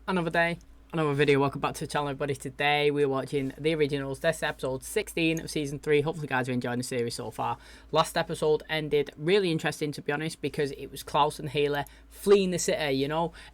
Another day, another video. Welcome back to the channel, everybody. Today we're watching the originals. This is episode 16 of season 3. Hopefully you guys are enjoying the series so far. Last episode ended really interesting, to be honest, because it was Klaus and Haley fleeing the city.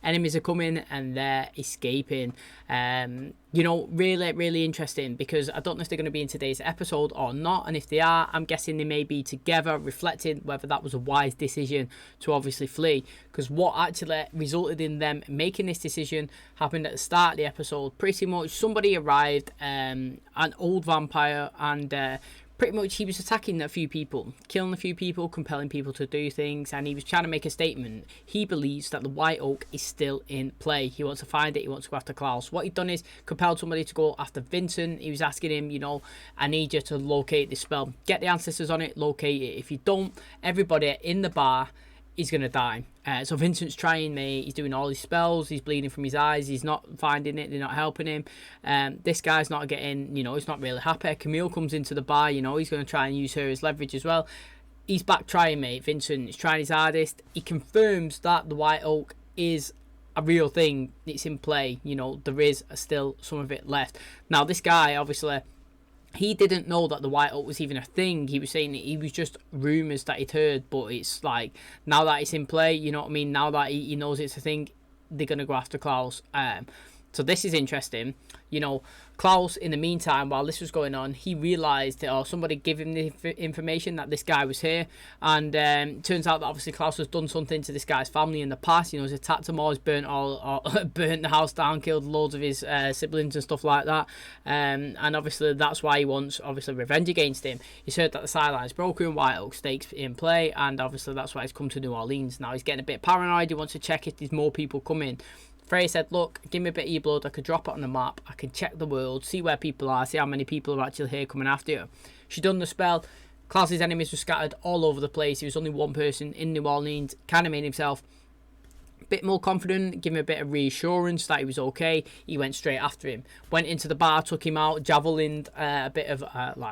Enemies are coming and they're escaping. Really interesting, because I don't know if they're going to be in today's episode or not, and if they are, I'm guessing they may be together, reflecting whether that was a wise decision to obviously flee, because what actually resulted in them making this decision happened at the start of the episode. Pretty much somebody arrived, an old vampire, and pretty much he was attacking a few people, killing a few people, compelling people to do things, and he was trying to make a statement. He believes that the White Oak is still in play. He wants to find it. He wants to go after Klaus. What he'd done is compelled somebody to go after Vincent. He was asking him, I need you to locate this spell. Get the ancestors on it, locate it. If you don't, everybody in the bar is going to die. So Vincent's trying, mate. He's doing all his spells. He's bleeding from his eyes. He's not finding it. They're not helping him. This guy's not getting, he's not really happy. Camille comes into the bar, he's going to try and use her as leverage as well. He's back trying, mate. Vincent is trying his hardest. He confirms that the White Oak is a real thing. It's in play. There is still some of it left. Now, this guy, obviously, he didn't know that the White Oak was even a thing. He was saying it was just rumours that he'd heard, but it's like, now that it's in play, now that he knows it's a thing, they're going to go after Klaus. So this is interesting. Klaus, in the meantime, while this was going on, he realised, or somebody gave him the information that this guy was here, and turns out that obviously Klaus has done something to this guy's family in the past. He's attacked them all, he's burnt the house down, killed loads of his siblings and stuff like that, and obviously that's why he wants revenge against him. He's heard that the sideline's broken, White Oak stakes in play, and obviously that's why he's come to New Orleans. Now he's getting a bit paranoid. He wants to check if there's more people coming. Frey said, look, give me a bit of your blood, I could drop it on the map, I can check the world, see where people are, see how many people are actually here coming after you. She done the spell. Klaus's enemies were scattered all over the place. He was only one person in New Orleans, kind of made himself a bit more confident, give him a bit of reassurance that he was okay. He went straight after him, went into the bar, took him out, javelined a bit of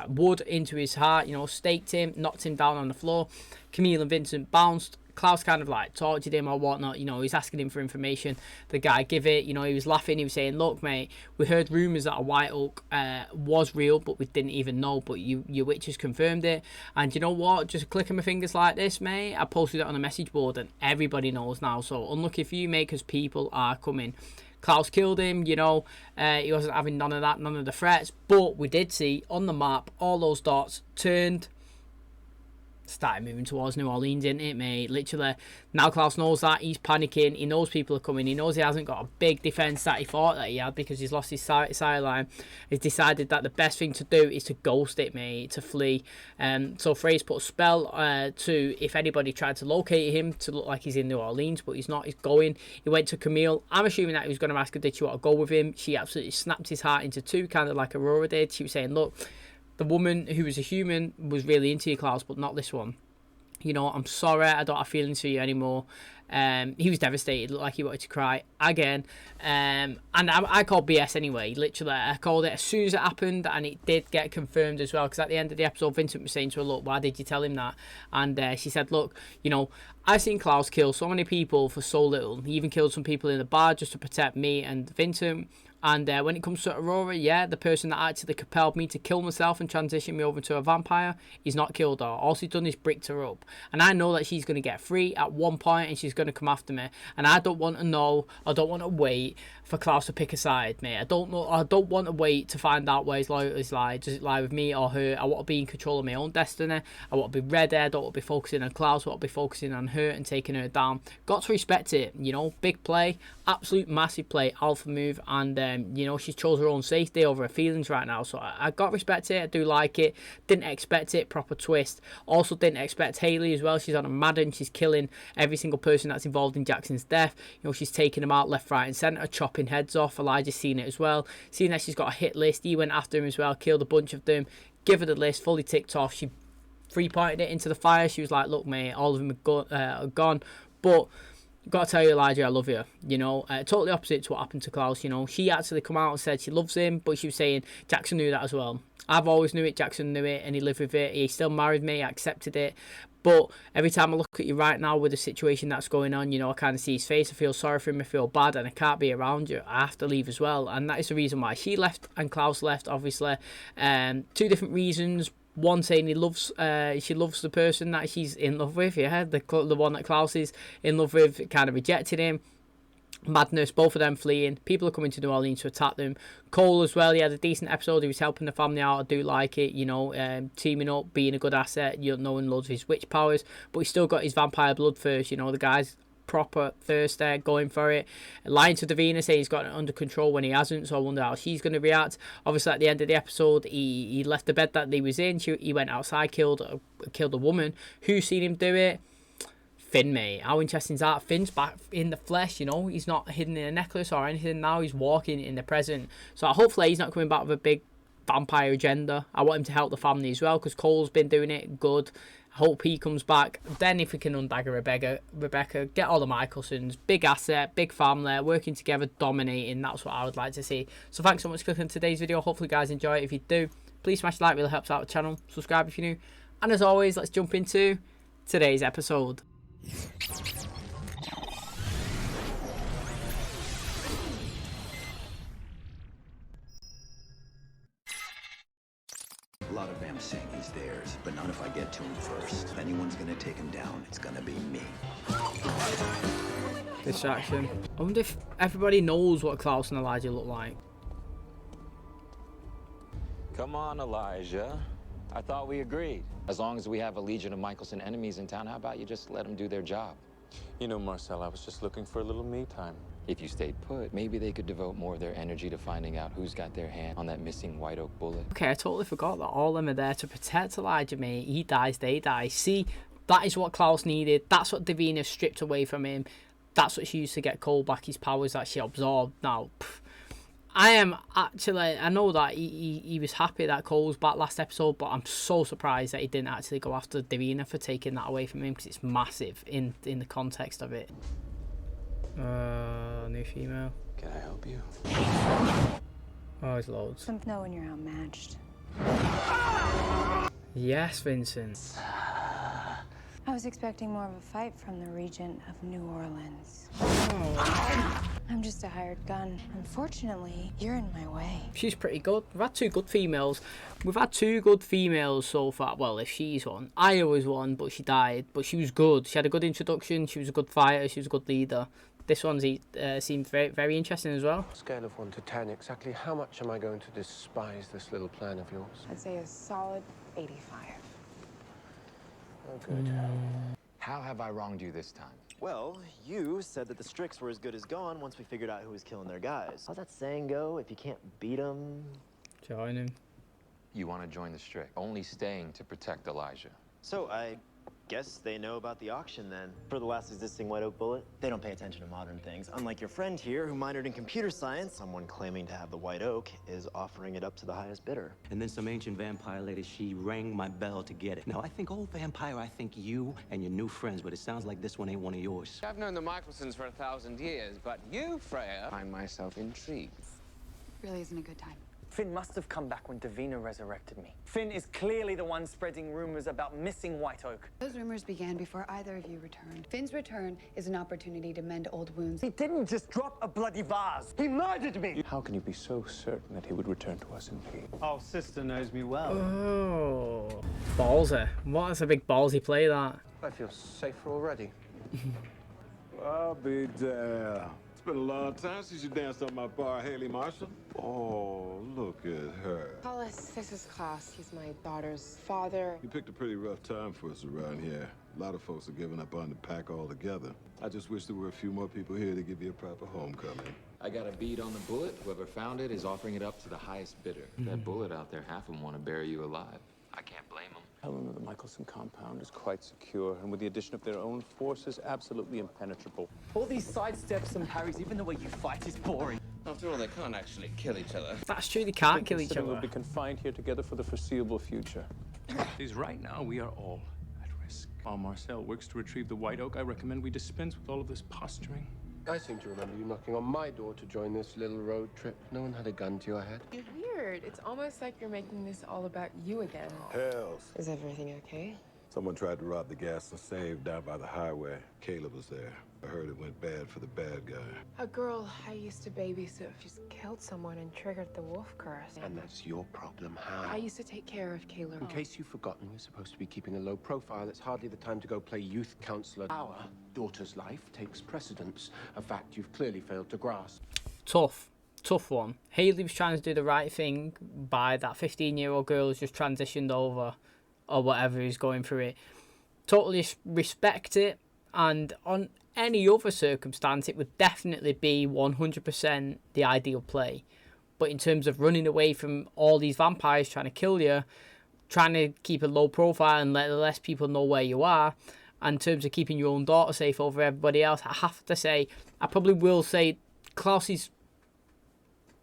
wood into his heart, staked him, knocked him down on the floor. Camille and Vincent bounced. Klaus kind of tortured him or whatnot. He's asking him for information. The guy give it. He was laughing. He was saying, look, mate, we heard rumours that a White Oak was real, but we didn't even know, but your witches confirmed it. And you know what, just clicking my fingers like this, mate, I posted it on a message board and everybody knows now. So unlucky for you, mate, because people are coming. Klaus killed him, he wasn't having none of that, none of the threats, but we did see on the map all those dots turned, started moving towards New Orleans, didn't it, mate? Literally, now Klaus knows that. He's panicking. He knows people are coming. He knows he hasn't got a big defence that he thought that he had, because he's lost his sideline. He's decided that the best thing to do is to ghost it, mate, to flee. So Frey's put a spell to, if anybody tried to locate him, to look like he's in New Orleans, but he's not. He's going. He went to Camille. I'm assuming that he was going to ask her, did she want to go with him? She absolutely snapped his heart into two, kind of like Aurora did. She was saying, look, the woman who was a human was really into you, Klaus, but not this one. I'm sorry, I don't have feelings for you anymore. He was devastated, looked like he wanted to cry again. And I called BS anyway, literally. I called it as soon as it happened, and it did get confirmed as well, because at the end of the episode, Vincent was saying to her, look, why did you tell him that? And she said, look, I've seen Klaus kill so many people for so little. He even killed some people in the bar just to protect me and Vincent. And when it comes to Aurora, yeah, the person that actually compelled me to kill myself and transition me over to a vampire, he's not killed her. All she's done is bricked her up. And I know that she's going to get free at one point and she's going to come after me. And I don't want to know, I don't want to wait for Klaus to pick a side, mate. I don't want to wait to find out where his loyalties lie. Does it lie with me or her? I want to be in control of my own destiny. I want to be ready. I don't want to be focusing on Klaus. I want to be focusing on her and taking her down. Got to respect it, big play, absolute massive play, alpha move, and she chose her own safety over her feelings right now. So I got to respect it. I do like it. Didn't expect it. Proper twist. Also didn't expect Haley as well. She's on a Madden. She's killing every single person that's involved in Jackson's death. She's taking them out left, right and centre, chopping heads off. Elijah's seen it as well. Seeing that she's got a hit list. He went after him as well. Killed a bunch of them. Give her the list. Fully ticked off. She three-pointed it into the fire. She was like, look, mate, all of them are gone. But got to tell you, Elijah, I love you. Totally opposite to what happened to Klaus. She actually come out and said she loves him, but she was saying Jackson knew that as well. I've always knew it, Jackson knew it, and he lived with it. He still married me, I accepted it. But every time I look at you right now with the situation that's going on, you know, I kind of see his face, I feel sorry for him, I feel bad, and I can't be around you. I have to leave as well. And that is the reason why she left and Klaus left, obviously. Two different reasons. One saying she loves the person that she's in love with, yeah, the one that Klaus is in love with, kind of rejected him. Madness, both of them fleeing. People are coming to New Orleans to attack them. Cole as well, he had a decent episode. He was helping the family out. I do like it, you know, teaming up, being a good asset, you know, knowing loads of his witch powers, but he's still got his vampire blood first, you know, the guy's proper thirst there, going for it. Lying to Davina, saying he's got it under control when he hasn't, so I wonder how she's going to react. Obviously at the end of the episode, he left the bed that he was in. He went outside, killed a woman. Who's seen him do it? Finn, mate. How interesting is that? Finn's back in the flesh, you know, he's not hidden in a necklace or anything now, he's walking in the present. So hopefully he's not coming back with a big vampire agenda. I want him to help the family as well, because Cole's been doing it good. Hope he comes back. Then if we can undagger Rebecca, get all the Michelsons, big asset, big family, working together, dominating. That's what I would like to see. So thanks so much for clicking on today's video. Hopefully you guys enjoy it. If you do, please smash the like, really helps out the channel. Subscribe if you're new. And as always, let's jump into today's episode. A lot of them saying he's theirs, but not if I get to him first. If anyone's gonna take him down, it's gonna be me. Distraction. I wonder if everybody knows what Klaus and Elijah look like. Come on, Elijah. I thought we agreed. As long as we have a legion of Michelson enemies in town, how about you just let them do their job? You know, Marcel, I was just looking for a little me time. If you stayed put, maybe they could devote more of their energy to finding out who's got their hand on that missing White Oak bullet. Okay, I totally forgot that all of them are there to protect Elijah, mate. He dies, they die. See, that is what Klaus needed. That's what Davina stripped away from him. That's what she used to get Cole back his powers that she absorbed. Now, I am actually, I know that he was happy that Cole was back last episode, but I'm so surprised that he didn't actually go after Davina for taking that away from him, because it's massive in the context of it. New female. Can I help you? Oh, there's loads. Know when you're outmatched. Yes, Vincent. I was expecting more of a fight from the Regent of New Orleans. Oh. I'm just a hired gun. Unfortunately, you're in my way. She's pretty good. We've had two good females. We've had two good females so far. Well, if she's one. Aya was one, but she died. But she was good. She had a good introduction. She was a good fighter. She was a good leader. This one seemed very, very interesting as well. Scale of 1 to 10, exactly how much am I going to despise this little plan of yours? I'd say a solid 85. Oh, good. How have I wronged you this time? Well, you said that the Strix were as good as gone once we figured out who was killing their guys. How's that saying go? If you can't beat them... Join him. You want to join the Strix, only staying to protect Elijah. So, I guess they know about the auction then. For the last existing White Oak bullet, they don't pay attention to modern things. Unlike your friend here, who minored in computer science, someone claiming to have the White Oak is offering it up to the highest bidder. And then some ancient vampire lady, she rang my bell to get it. Now, I think old vampire, I think you and your new friends, but it sounds like this one ain't one of yours. I've known the Michelsons for 1,000 years, but you, Freya, I find myself intrigued. Really isn't a good time. Finn must have come back when Davina resurrected me. Finn is clearly the one spreading rumors about missing White Oak. Those rumors began before either of you returned. Finn's return is an opportunity to mend old wounds. He didn't just drop a bloody vase. He murdered me. How can you be so certain that he would return to us in peace? Oh, sister knows me well. Oh, ballsy. What a big ballsy play that. I feel safer already. I'll be there. It's been a long time since you danced on my bar, Haley Marshall. Oh, look at her. Hollis, this is Klaus. He's my daughter's father. You picked a pretty rough time for us around here. A lot of folks are giving up on the pack altogether. I just wish there were a few more people here to give you a proper homecoming. I got a bead on the bullet. Whoever found it is offering it up to the highest bidder. That bullet out there, half of them want to bury you alive. I can't blame them. Helena, the Michelson compound is quite secure, and with the addition of their own forces, absolutely impenetrable. All these sidesteps and parries, even the way you fight is boring. After all, they can't actually kill each other. That's true, they can't kill each Considering other. we'll be confined here together for the foreseeable future. Because right now, we are all at risk. While Marcel works to retrieve the White Oak, I recommend we dispense with all of this posturing. I seem to remember you knocking on my door to join this little road trip. No one had a gun to your head. You're weird. It's almost like you're making this all about you again. Hells. Is everything okay? Someone tried to rob the gas and save down by the highway. Caleb was there. I heard it went bad for the bad guy. A girl I used to babysit just killed someone and triggered the wolf curse. And that's your problem, how? I used to take care of Caleb. In case you've forgotten, we're supposed to be keeping a low profile. It's hardly the time to go play youth counselor. Our daughter's life takes precedence, a fact you've clearly failed to grasp. Tough one. Haley was trying to do the right thing by that 15-year-old girl who's just transitioned over, or whatever is going through it. Totally respect it, and on any other circumstance, it would definitely be 100% the ideal play. But in terms of running away from all these vampires trying to kill you, trying to keep a low profile and let less people know where you are, and in terms of keeping your own daughter safe over everybody else, I have to say, I probably will say Klaus is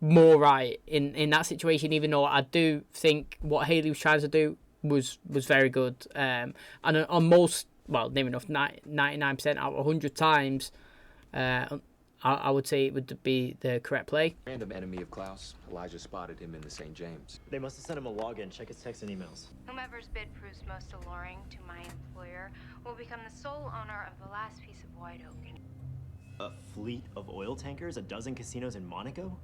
more right in that situation, even though I do think what Haley was trying to do was very good. And on most, well, near enough, 99% out of 100 times, I would say it would be the correct play. Random enemy of Klaus. Elijah spotted him in the St. James. They must have sent him a login. Check his texts and emails. Whomever's bid proves most alluring to my employer will become the sole owner of the last piece of White Oak. A fleet of oil tankers, a dozen casinos in Monaco?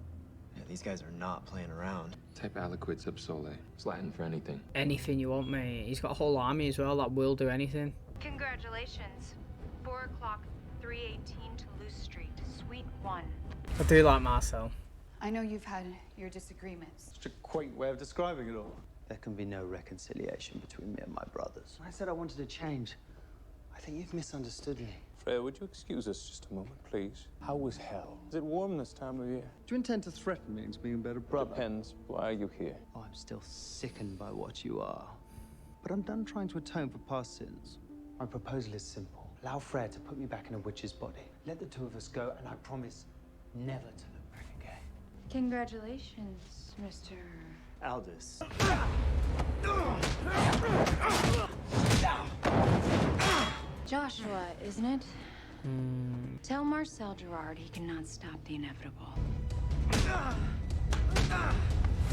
Yeah, these guys are not playing around. Type aliquid sub sole. It's Latin for anything. Anything you want, mate. He's got a whole army as well that will do anything. Congratulations. 4 o'clock, 318 Toulouse Street, Suite 1. I do like Marcel. I know you've had your disagreements. Such a quaint way of describing it all. There can be no reconciliation between me and my brothers. I said I wanted to change. I think you've misunderstood me. Freya, would you excuse us just a moment, please? How was hell? Is it warm this time of year? Do you intend to threaten me into being a better brother? Depends. Why are you here? Oh, I'm still sickened by what you are. But I'm done trying to atone for past sins. My proposal is simple. Allow Freya to put me back in a witch's body. Let the two of us go, and I promise never to look back again. Congratulations, Mr. Aldous. Joshua, isn't it? Tell Marcel Gerard he cannot stop the inevitable.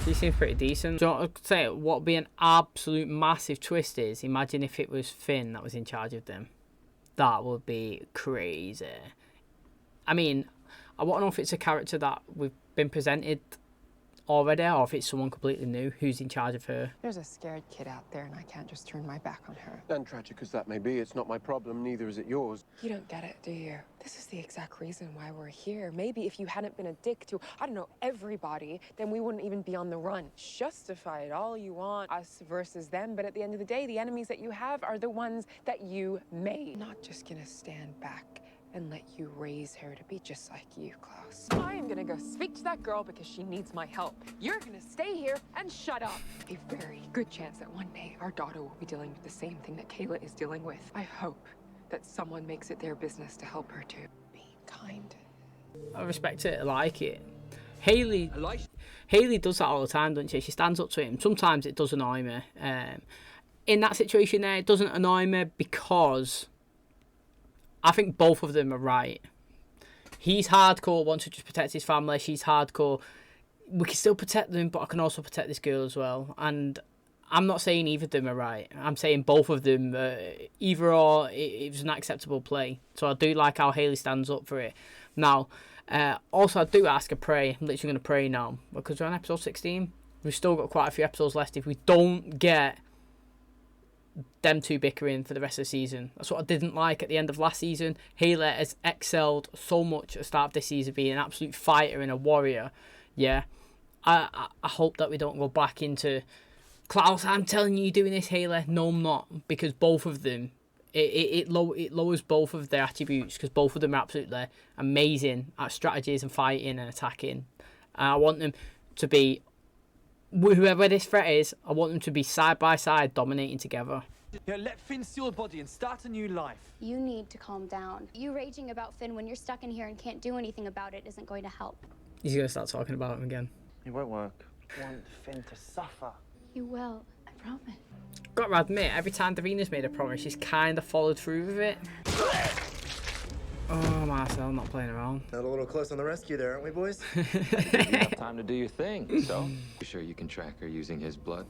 He seems pretty decent. So I'd say what would be an absolute massive twist is, imagine if it was Finn that was in charge of them. That would be crazy. I mean, I want to know if it's a character that we've been presented already, or if it's someone completely new who's in charge of her. There's a scared kid out there, and I can't just turn my back on her. And tragic as that may be, it's not my problem, neither is it yours. You don't get it, do you? This is the exact reason why we're here. Maybe if you hadn't been a dick to, I don't know, everybody, then we wouldn't even be on the run. Justify it all you want, us versus them, but at the end of the day, the enemies that you have are the ones that you made. I'm not just gonna stand back and let you raise her to be just like you, Klaus. I am gonna go speak to that girl because she needs my help. You're gonna stay here and shut up. A very good chance that one day our daughter will be dealing with the same thing that Kayla is dealing with. I hope that someone makes it their business to help her too. Be kind. I respect it, I like it. Haley does that all the time, doesn't she? She stands up to him. Sometimes it does annoy me. In that situation there, it doesn't annoy me because I think both of them are right. He's hardcore, wants to just protect his family. She's hardcore. We can still protect them, but I can also protect this girl as well. And I'm not saying either of them are right. I'm saying both of them, either or, it was an acceptable play. So I do like how Haley stands up for it. Now, also I do ask a pray. I'm literally going to pray now, because we're on episode 16. We've still got quite a few episodes left. If we don't get them two bickering for the rest of the season. That's what I didn't like at the end of last season. Haley has excelled so much at the start of this season, being an absolute fighter and a warrior. Yeah, I hope that we don't go back into Klaus, I'm telling you, you're doing this, Haley. No, I'm not, because both of them, it lowers both of their attributes, because both of them are absolutely amazing at strategies and fighting and attacking. I want them to be, whoever this threat is, I want them to be side by side, dominating together. Yeah, let Finn steal your body and start a new life. You need to calm down. You raging about Finn when you're stuck in here and can't do anything about it isn't going to help. He's going to start talking about him again. It won't work. I want Finn to suffer. You will, I promise. Got to admit, every time Davina's made a promise, she's kind of followed through with it. Oh, Marcel, not playing around. Not a little close on the rescue there, aren't we, boys? Enough time to do your thing, so. You sure you can track her using his blood?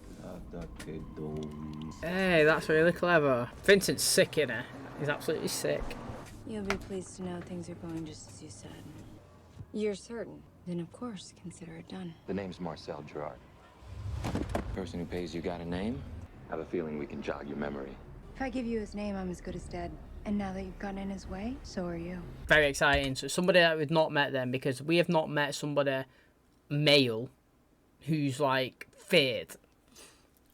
Hey, that's really clever. Vincent's sick, innit? He's absolutely sick. You'll be pleased to know things are going just as you said. You're certain? Then of course, consider it done. The name's Marcel Gerard. Person who pays you got a name? I have a feeling we can jog your memory. If I give you his name, I'm as good as dead. And now that you've gotten in his way, so are you. Very exciting. So somebody that we've not met then, because we have not met somebody male who's like feared.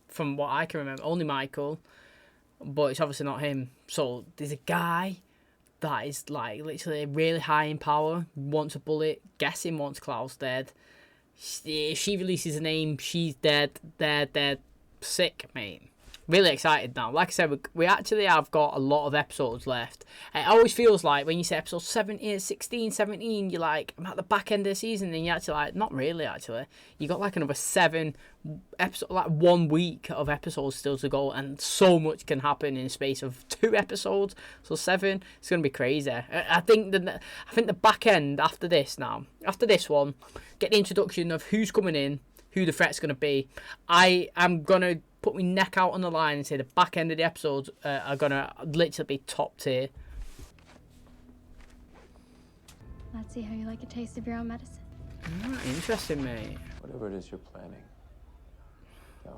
From what I can remember, only Michael, but it's obviously not him. So there's a guy that is like literally really high in power, wants a bullet, guessing wants Klaus dead. If she releases a name, she's dead. They're dead. Sick, mate. Really excited now. Like I said, we actually have got a lot of episodes left. It always feels like when you say episode 17, 16, 17, you're like, I'm at the back end of the season, and you're actually like, not really, actually. You got like another 7 episodes, like 1 week of episodes still to go, and so much can happen in the space of 2 episodes. So 7, it's going to be crazy. I think the back end after this now, after this one, get the introduction of who's coming in, who the threat's going to be. I am going to put my neck out on the line and say the back end of the episodes are going to literally be top tier. Let's see how you like a taste of your own medicine. Interesting, mate. Whatever it is you're planning, don't.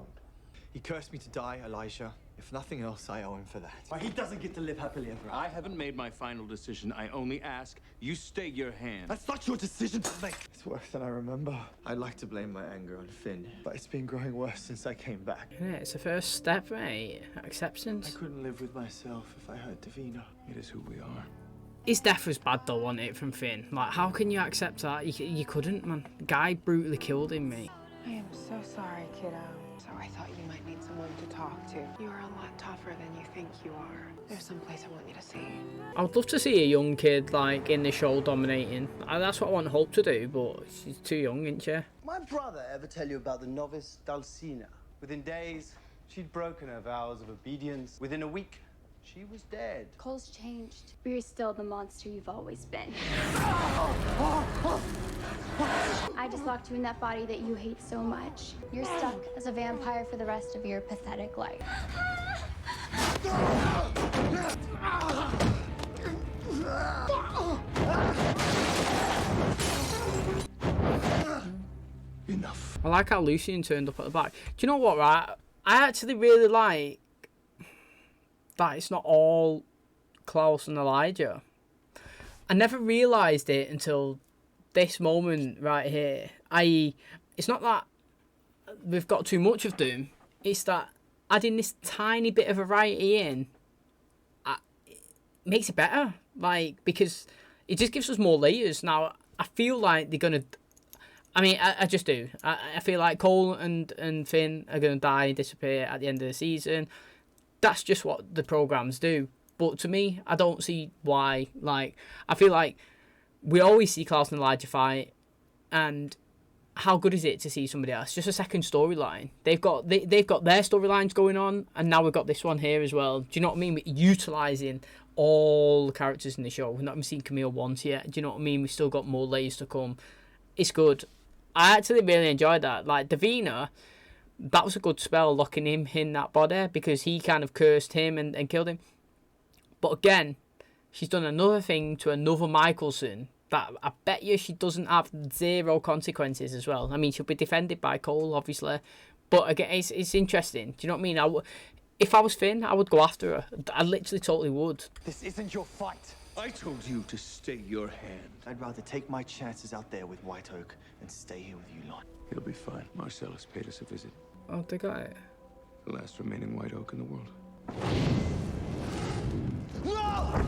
He cursed me to die, Elijah. If nothing else, I owe him for that. Why, he doesn't get to live happily ever after. I haven't made my final decision. I only ask you stay your hand. That's not your decision to make. It's worse than I remember. I'd like to blame my anger on Finn, but it's been growing worse since I came back. Yeah, it's the first step, mate. Acceptance. I couldn't live with myself if I hurt Davina. It is who we are. His death was bad though, wasn't it, from Finn? Like, how can you accept that? You couldn't, man. The guy brutally killed him, mate. I am so sorry, kiddo. So I thought you might need someone to talk to. You are a lot tougher than you think you are. There's some place I want you to see. I would love to see a young kid, like, in the show dominating. That's what I want Hope to do, but she's too young, isn't she? My brother ever tell you about the novice Dulcina? Within days, she'd broken her vows of obedience. Within a week, she was dead. Cole's changed, but you're still the monster you've always been. I just locked you in that body that you hate so much. You're stuck as a vampire for the rest of your pathetic life. Enough. I like how Lucien turned up at the back. Do you know what, right? I actually really like that it's not all Klaus and Elijah. I never realised it until this moment right here. I.e., it's not that we've got too much of them. It's that adding this tiny bit of variety in makes it better. Like, because it just gives us more layers. Now, I feel like they're going to... I mean, I just do. I feel like Cole and Finn are going to die and disappear at the end of the season. That's just what the programs do. But to me, I don't see why. Like, I feel like we always see Klaus and Elijah fight, and how good is it to see somebody else? Just a second storyline. They've got their storylines going on, and now we've got this one here as well. Do you know what I mean? We're utilising all the characters in the show. We've not even seen Camille once yet. Do you know what I mean? We've still got more layers to come. It's good. I actually really enjoyed that. Like, Davina, that was a good spell, locking him in that body, because he kind of cursed him and killed him. But again, she's done another thing to another Michelson that I bet you she doesn't have zero consequences as well. I mean, she'll be defended by Cole, obviously. But again, it's interesting. Do you know what I mean? If I was Finn, I would go after her. I literally totally would. This isn't your fight. I told you to stay your hand. I'd rather take my chances out there with White Oak than stay here with you lot. It'll be fine. Marcel has paid us a visit. Oh, they got it. The last remaining White Oak in the world. No!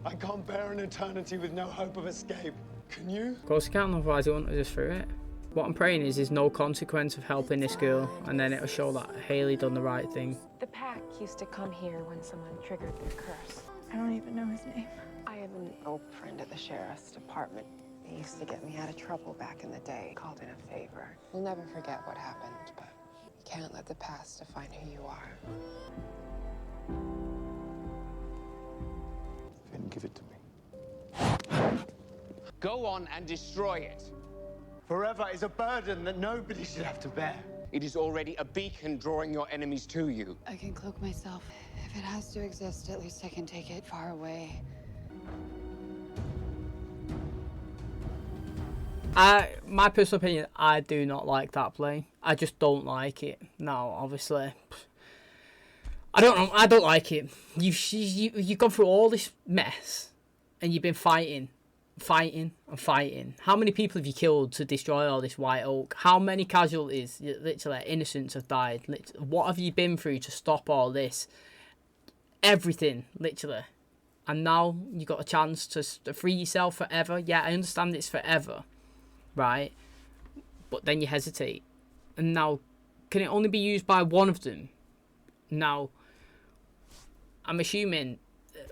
I can't bear an eternity with no hope of escape. Can you? Of course you can, otherwise he wouldn't have just threw it. What I'm praying is there's no consequence of helping this girl, and then it'll show that Haley done the right thing. The pack used to come here when someone triggered their curse. I don't even know his name. I have an old friend at the sheriff's department. He used to get me out of trouble back in the day. Called in a favor. We'll never forget what happened, but you can't let the past define who you are. Finn, give it to me. Go on and destroy it. Forever is a burden that nobody should have to bear. It is already a beacon drawing your enemies to you. I can cloak myself. If it has to exist, at least I can take it far away. My personal opinion, I do not like that play. I just don't like it. Now, obviously, I don't know. I don't like it. You've gone through all this mess, and you've been fighting. How many people have you killed to destroy all this White Oak? How many casualties, literally innocents, have died? What have you been through to stop all this? Everything, literally. And now you got a chance to free yourself forever. Yeah, I understand it's forever, right? But then you hesitate. And now, can it only be used by one of them? Now, I'm assuming,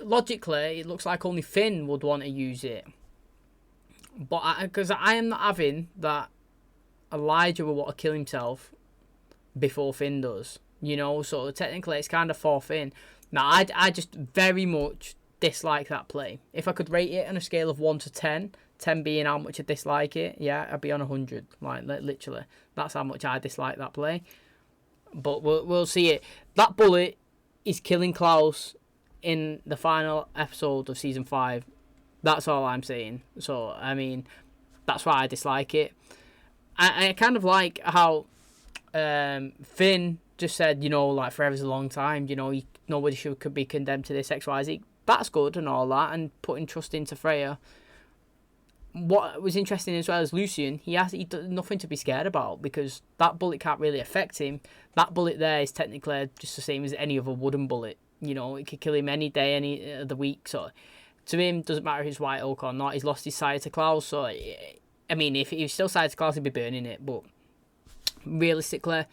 logically, it looks like only Finn would want to use it. But because I am not having that Elijah will want to kill himself before Finn does, you know. So technically, it's kind of for Finn. Now, I just very much dislike that play. If I could rate it on a scale of 1 to 10, 10 being how much I dislike it, yeah, I'd be on 100. Like literally, that's how much I dislike that play. But we'll see it. That bullet is killing Klaus in the final episode of season 5. That's all I'm saying. So, I mean, that's why I dislike it. I kind of like how Finn just said, you know, like, forever's a long time, you know, nobody could be condemned to this, XYZ. That's good and all that, and putting trust into Freya. What was interesting as well is Lucian, he does nothing to be scared about, because that bullet can't really affect him. That bullet there is technically just the same as any other wooden bullet. You know, it could kill him any day, any of the week, so... To him, doesn't matter if it's White Oak or not. He's lost his side to Klaus. So, I mean, if he was still side to Klaus, he'd be burning it. But realistically,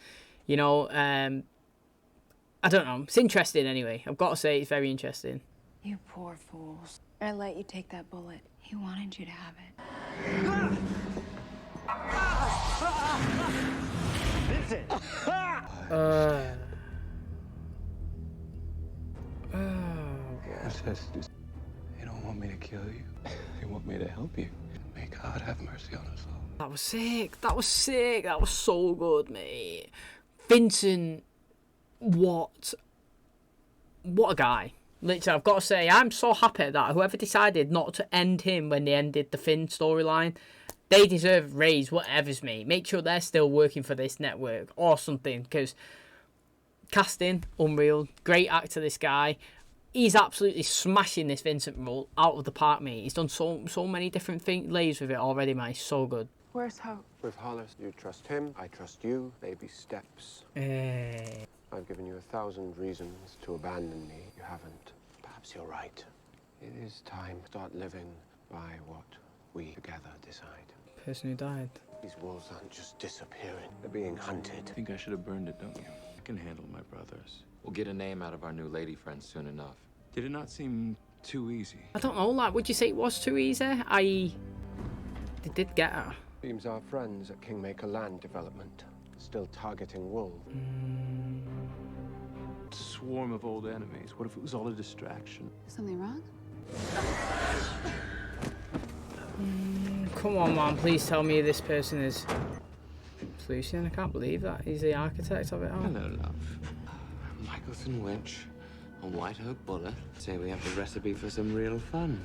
you know, I don't know. It's interesting anyway. I've got to say, it's very interesting. You poor fools. I let you take that bullet. He wanted you to have it. Vincent! They don't want me to kill you. They want me to help you. May God have mercy on us all. That was sick. That was sick. That was so good, mate. Vincent, what a guy. Literally, I've got to say, I'm so happy that whoever decided not to end him when they ended the Finn storyline, they deserve raise, whatever's me. Make sure they're still working for this network or something, because casting, unreal. Great actor, this guy. He's absolutely smashing this Vincent role out of the park, mate. He's done so many different layers with it already, mate. He's so good. Where's Hope? With Hollis, you trust him, I trust you. Baby steps. I've given you 1,000 reasons to abandon me. You haven't. Perhaps you're right. It is time to start living by what we together decide. Person who died. These wolves aren't just disappearing. They're being hunted. I think I should have burned it, don't you? I can handle my brothers. We'll get a name out of our new lady friends soon enough. Did it not seem too easy? I don't know, like, would you say it was too easy? They did get her. Seems our friends at Kingmaker Land Development still targeting wolves. Swarm of old enemies. What if it was all a distraction? Something wrong? Come on, man. Please tell me this person is Lucian. I can't believe that. He's the architect of it all. Hello, love. Michelson Winch, a White Oak bullet. Say we have the recipe for some real fun.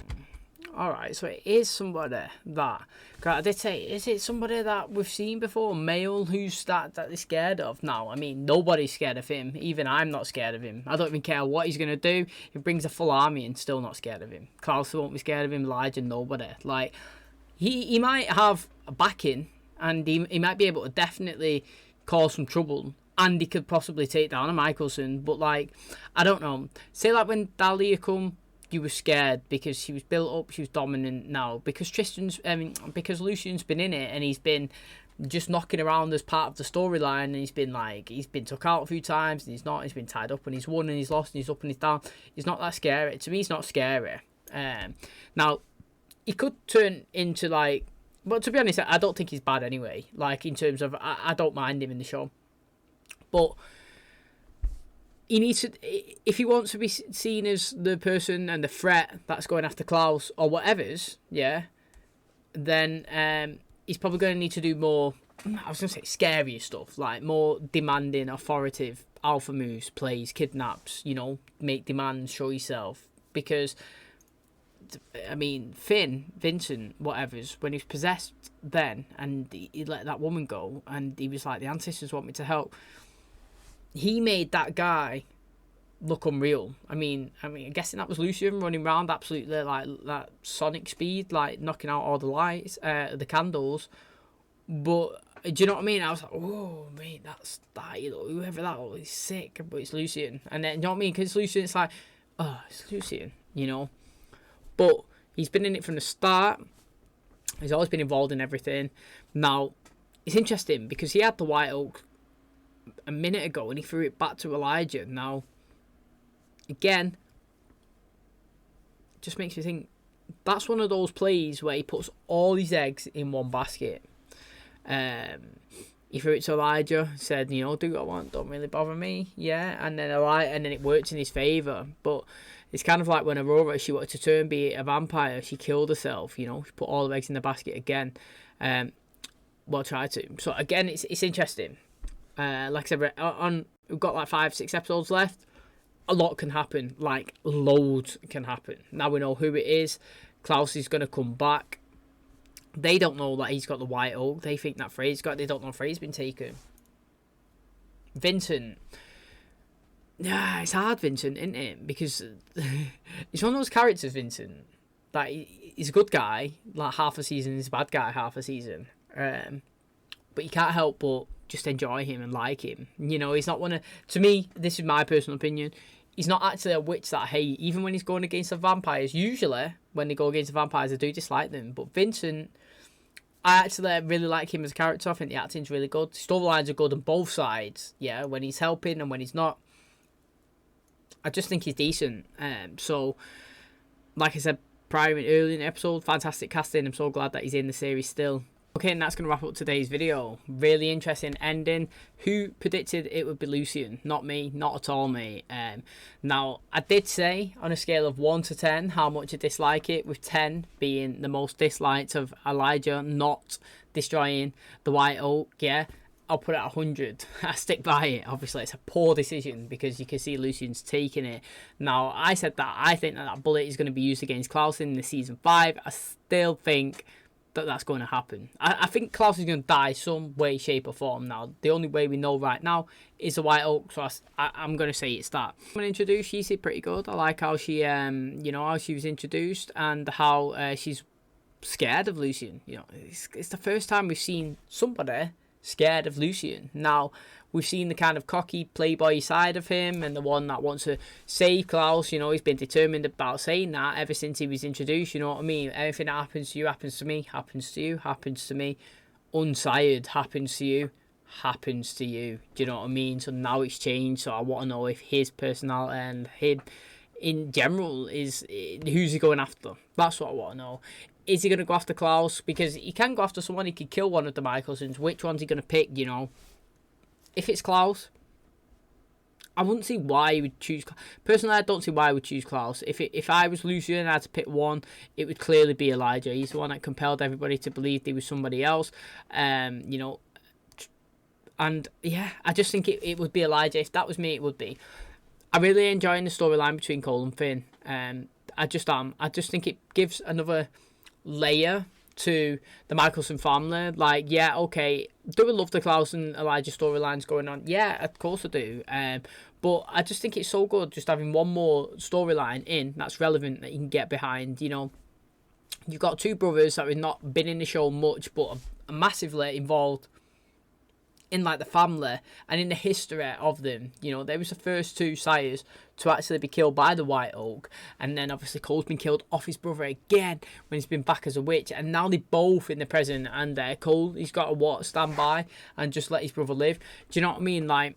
Alright, so it is somebody that... I did say, is it somebody that we've seen before? Male who's that they're scared of? No, I mean, nobody's scared of him. Even I'm not scared of him. I don't even care what he's going to do. He brings a full army and still not scared of him. Klaus won't be scared of him. Elijah, nobody. Like, he might have a backing, and he might be able to definitely cause some trouble, and he could possibly take down a Michelson, but, like, I don't know. Say, like, when Dahlia come, you were scared because she was built up, she was dominant now. Because because Lucian's been in it, and he's been just knocking around as part of the storyline, and he's been took out a few times, and he's been tied up, and he's won, and he's lost, and he's up, and he's down. He's not that scary. To me, he's not scary. Now, he could turn into, like... But to be honest, I don't think he's bad anyway. Like, in terms of... I don't mind him in the show. But he needs to... If he wants to be seen as the person and the threat that's going after Klaus or whatever's, yeah, then he's probably going to need to do more, I was going to say scarier stuff, like more demanding, authoritative alpha moves, plays, kidnaps, you know, make demands, show yourself. Because, I mean, Vincent, whatever's, when he was possessed then, and he let that woman go, and he was like, the ancestors want me to help, he made that guy look unreal. I mean, I'm guessing that was Lucian running around absolutely like that sonic speed, like knocking out all the lights, the candles. But do you know what I mean? I was like, oh mate, that's that. You know, whoever that was is sick, but it's Lucian. And then you know what I mean? Because Lucian, it's like, oh, it's Lucian, you know. But he's been in it from the start. He's always been involved in everything. Now, it's interesting because he had the White Oak a minute ago and he threw it back to Elijah. Now, again, just makes me think that's one of those plays where he puts all his eggs in one basket. He threw it to Elijah, said, you know, do what I want, don't really bother me, yeah, and then it worked in his favour. But it's kind of like when Aurora, she wanted to turn be a vampire, she killed herself, you know, she put all the eggs in the basket again. Well, try to. So again, it's interesting. Like I said, we've got like 5-6 episodes left. A lot can happen, like loads can happen. Now we know who it is. Klaus is going to come back. They don't know that he's got the White Oak. They think that Frey's got it. They don't know Frey's been taken. Vincent. Yeah, it's hard, Vincent, isn't it? Because he's one of those characters, Vincent. Like, he's a good guy. Like, half a season, he's a bad guy half a season. But you can't help but just enjoy him and like him. You know, he's not one of... To me, this is my personal opinion. He's not actually a witch that I hate. Even when he's going against the vampires. Usually, when they go against the vampires, I do dislike them. But Vincent... I actually really like him as a character. I think the acting's really good. Storylines are good on both sides. Yeah, when he's helping and when he's not. I just think he's decent. So, like I said earlier in the episode, fantastic casting. I'm so glad that he's in the series still. Okay, and that's going to wrap up today's video. Really interesting ending. Who predicted it would be Lucian? Not me. Not at all, mate. Now, I did say on a scale of 1 to 10 how much I dislike it, with 10 being the most disliked of Elijah not destroying the White Oak. Yeah, I'll put it at 100. I stick by it. Obviously, it's a poor decision because you can see Lucian's taking it. Now, I said that I think that bullet is going to be used against Klaus in the season 5. I still think that's going to happen. I think Klaus is going to die some way, shape or form. Now, the only way we know right now is the White Oak, so I'm going to say it's that. When introduced, she's pretty good. I like how she, you know, how she was introduced and how she's scared of Lucian. You know, it's the first time we've seen somebody scared of Lucian. Now, we've seen the kind of cocky playboy side of him and the one that wants to save Klaus. You know, he's been determined about saying that ever since he was introduced. You know what I mean? Everything that happens to you happens to me, happens to you, happens to me. Unsired happens to you, happens to you. Do you know what I mean? So now it's changed. So I want to know if his personality and him in general is... Who's he going after? That's what I want to know. Is he going to go after Klaus? Because he can go after someone. He could kill one of the Michaelsons. Which one's he going to pick, you know? If it's Klaus, I wouldn't see why he would choose... Personally, I don't see why I would choose Klaus. If I was Lucian and I had to pick one, it would clearly be Elijah. He's the one that compelled everybody to believe there was somebody else. You know... And, yeah, I just think it would be Elijah. If that was me, it would be. I'm really enjoying the storyline between Cole and Finn. I just am. I just think it gives another layer to the Michelson family. Like, yeah, okay, do I love the Klaus and Elijah storylines going on? Yeah, of course I do. But I just think it's so good just having one more storyline in that's relevant that you can get behind. You know, you've got two brothers that have not been in the show much but are massively involved in like the family and in the history of them. You know, they was the first two sires to actually be killed by the White Oak, and then obviously Cole's been killed off his brother again when he's been back as a witch, and now they're both in the present, and Cole, he's got to stand by and just let his brother live. Do you know what I mean? Like,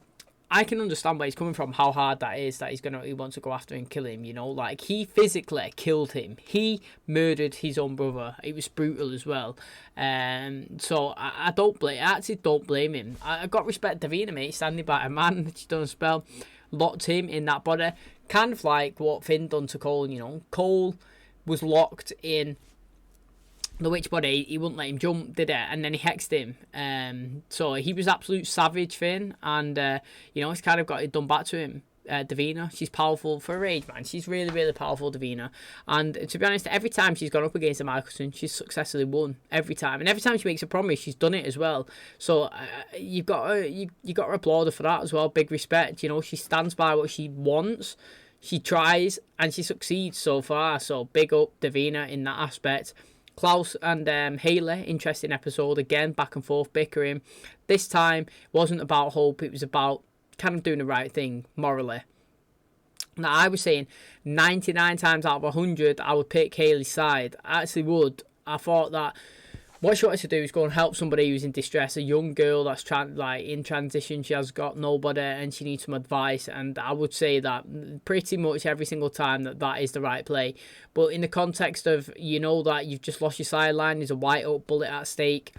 I can understand where he's coming from, how hard that is, that he wants to go after and kill him, you know. Like, he physically killed him. He murdered his own brother. It was brutal as well. So I actually don't blame him. I got respect to Davina, mate, standing by a man that she done a spell, locked him in that body. Kind of like what Finn done to Cole, you know. Cole was locked in the witch body, he wouldn't let him jump, did it? And then he hexed him. So he was absolute savage, Finn, and you know, he's kind of got it done back to him. Davina, she's powerful for her age, man. She's really, really powerful, Davina. And to be honest, every time she's gone up against a Michelson, she's successfully won every time. And every time she makes a promise, she's done it as well. So you've got to applaud her for that as well. Big respect. You know, she stands by what she wants. She tries and she succeeds so far. So big up Davina in that aspect. Klaus and Hayley, interesting episode again, back and forth bickering. This time wasn't about hope, it was about kind of doing the right thing morally. Now, I was saying 99 times out of 100 I would pick Hayley's side. I actually would. I thought that what she wanted to do is go and help somebody who's in distress, a young girl that's in transition. She has got nobody and she needs some advice, and I would say that pretty much every single time that is the right play. But in the context of, you know, that you've just lost your sideline, there's a white oak bullet at stake,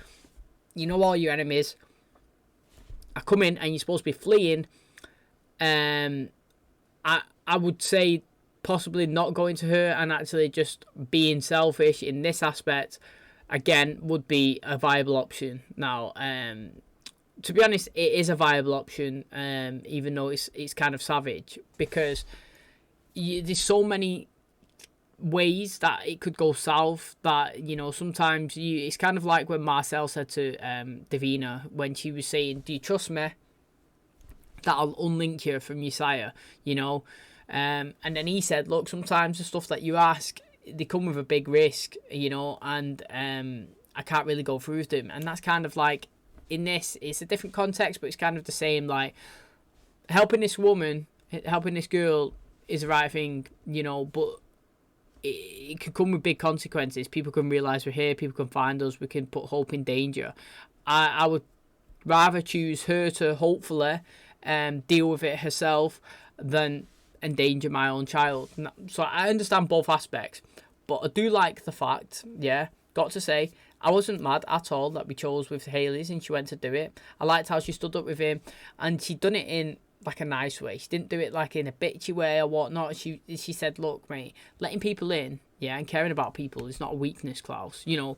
you know, all your enemies are coming and you're supposed to be fleeing, I would say possibly not going to her and actually just being selfish in this aspect again would be a viable option. Now, to be honest, it is a viable option, even though it's kind of savage, because there's so many ways that it could go south that, you know, sometimes it's kind of like when Marcel said to Davina when she was saying, do you trust me that I'll unlink you from your sire, you know? And then he said, look, sometimes the stuff that you ask, they come with a big risk, you know, and I can't really go through with them. And that's kind of like, in this, it's a different context, but it's kind of the same, like, helping this woman, helping this girl is the right thing, you know, but it could come with big consequences. People can realise we're here, people can find us, we can put hope in danger. I would rather choose her to hopefully deal with it herself than endanger my own child. So I understand both aspects, but I do like the fact, yeah, got to say, I wasn't mad at all that we chose with Hayley's and she went to do it. I liked how she stood up with him, and she done it in like a nice way. She didn't do it like in a bitchy way or whatnot. She said, look, mate, letting people in, yeah, and caring about people is not a weakness, Klaus. You know,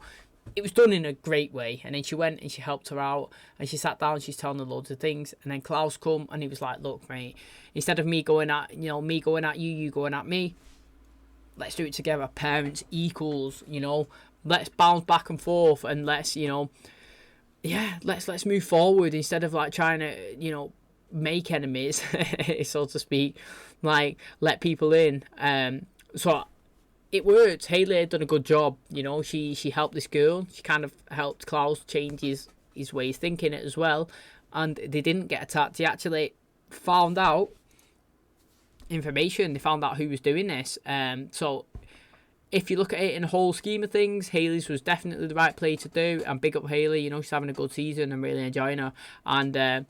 it was done in a great way. And then she went and she helped her out and she sat down, she's telling her loads of things, and then Klaus come and he was like, look, mate, instead of me going at you, you going at me, let's do it together. Parents equals, you know, let's bounce back and forth and let's, you know, yeah, let's move forward instead of like trying to, you know, make enemies, so to speak, like let people in. So it worked. Hayley had done a good job, you know. She helped this girl. She kind of helped Klaus change his way of thinking it as well, and they didn't get attacked. They actually found out information. They found out who was doing this. So if you look at it in the whole scheme of things, Hayley's was definitely the right play to do. And big up Hayley, you know, she's having a good season. I'm really enjoying her. And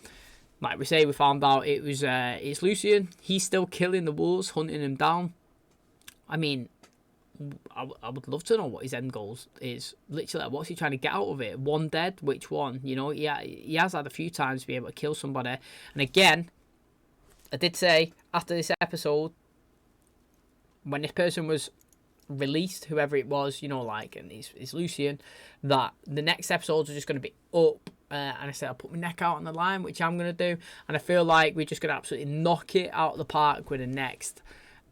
like we say, we found out it's Lucien. He's still killing the wolves, hunting them down. I mean, I would love to know what his end goal is. Literally, what's he trying to get out of it? One dead? Which one? You know, he has had a few times to be able to kill somebody. And again, I did say after this episode, when this person was released, whoever it was, you know, like, and it's Lucien, that the next episodes are just going to be up. And I said I'll put my neck out on the line, which I'm going to do. And I feel like we're just going to absolutely knock it out of the park with the next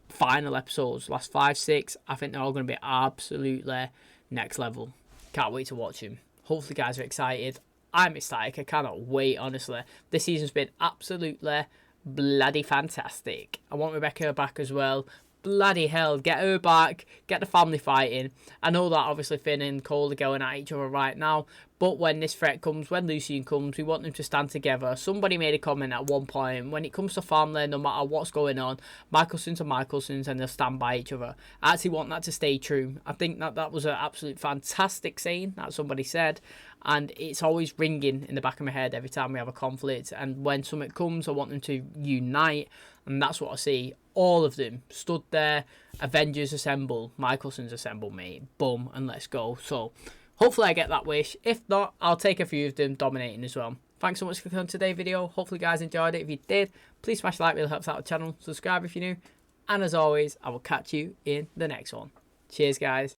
final episodes. Last 5, 6, I think they're all going to be absolutely next level. Can't wait to watch them. Hopefully guys are excited. I'm excited. I cannot wait, honestly. This season's been absolutely bloody fantastic. I want Rebecca back as well. Bloody hell, get her back, get the family fighting. I know that obviously Finn and Cole are going at each other right now, but when this threat comes, when Lucien comes, we want them to stand together. Somebody made a comment at one point, when it comes to family, no matter what's going on, Michelsons are Michelsons and they'll stand by each other. I actually want that to stay true. I think that was an absolute fantastic saying that somebody said, and it's always ringing in the back of my head every time we have a conflict. And when something comes, I want them to unite, and that's what I see. All of them stood there. Avengers assemble, Michelsons assemble, mate. Boom, and let's go. So hopefully I get that wish. If not, I'll take a few of them dominating as well. Thanks so much for clicking on today's video. Hopefully you guys enjoyed it. If you did, please smash the like, really helps out the channel. Subscribe if you're new. And as always, I will catch you in the next one. Cheers, guys.